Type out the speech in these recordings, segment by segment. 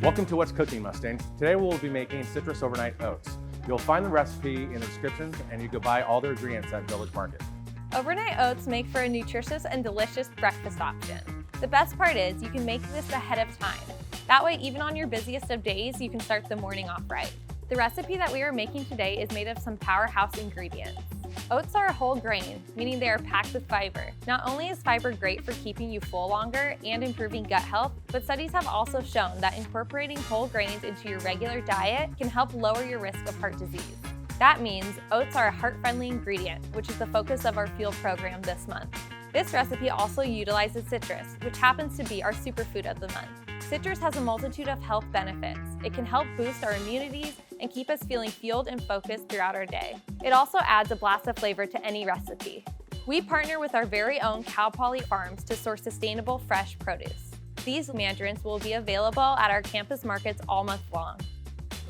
Welcome to What's Cooking, Mustangs. Today we'll be making citrus overnight oats. You'll find the recipe in the descriptions and you can buy all the ingredients at Village Market. Overnight oats make for a nutritious and delicious breakfast option. The best part is you can make this ahead of time. That way, even on your busiest of days, you can start the morning off right. The recipe that we are making today is made of some powerhouse ingredients. Oats are a whole grain, meaning they are packed with fiber. Not only is fiber great for keeping you full longer and improving gut health, but studies have also shown that incorporating whole grains into your regular diet can help lower your risk of heart disease. That means oats are a heart-friendly ingredient, which is the focus of our Fuel program this month. This recipe also utilizes citrus, which happens to be our superfood of the month. Citrus has a multitude of health benefits. It can help boost our immunities and keep us feeling fueled and focused throughout our day. It also adds a blast of flavor to any recipe. We partner with our very own Cal Poly farms to source sustainable, fresh produce. These mandarins will be available at our campus markets all month long.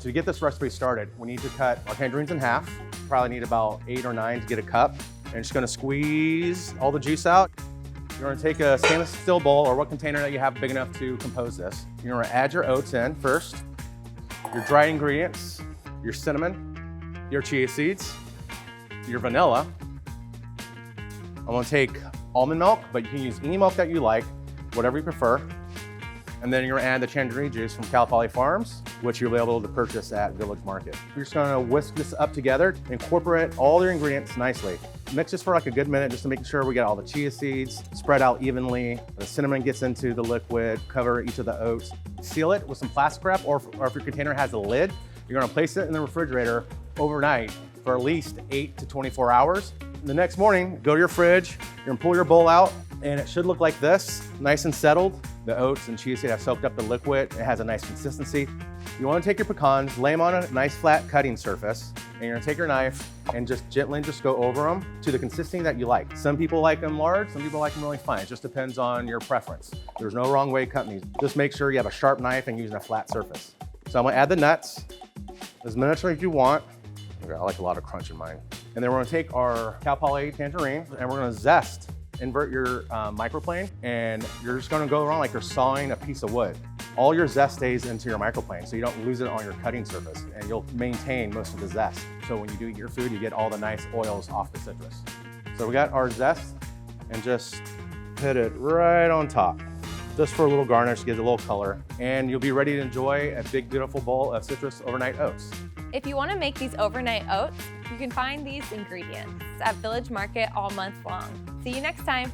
To get this recipe started, we need to cut our tangerines in half. Probably need about 8 or 9 to get a cup. And just gonna squeeze all the juice out. You're gonna take a stainless steel bowl or what container that you have big enough to compose this. You're gonna add your oats in first, your dried ingredients, your cinnamon, your chia seeds, your vanilla. I'm gonna take almond milk, but you can use any milk that you like, whatever you prefer. And then you're gonna add the tangerine juice from Cal Poly Farms, which you'll be able to purchase at Village Market. You're just gonna whisk this up together, incorporate all your ingredients nicely. Mix this for like a good minute just to make sure we get all the chia seeds spread out evenly. The cinnamon gets into the liquid, cover each of the oats. Seal it with some plastic wrap, or if your container has a lid, you're gonna place it in the refrigerator overnight for at least 8 to 24 hours. The next morning, go to your fridge, you're gonna pull your bowl out, and it should look like this, nice and settled. The oats and chia seed have soaked up the liquid. It has a nice consistency. You wanna take your pecans, lay them on a nice flat cutting surface, and you're gonna take your knife and just gently go over them to the consistency that you like. Some people like them large, some people like them really fine. It just depends on your preference. There's no wrong way cutting these. Just make sure you have a sharp knife and using a flat surface. So I'm gonna add the nuts, as miniature as you want. I like a lot of crunch in mine. And then we're gonna take our Cal Poly tangerine and we're gonna zest. Invert your microplane, and you're just gonna go around like you're sawing a piece of wood. All your zest stays into your microplane, so you don't lose it on your cutting surface, and you'll maintain most of the zest. So when you do eat your food, you get all the nice oils off the citrus. So we got our zest, and just put it right on top. Just for a little garnish, gives it a little color, and you'll be ready to enjoy a big, beautiful bowl of citrus overnight oats. If you want to make these overnight oats, you can find these ingredients at Village Market all month long. See you next time.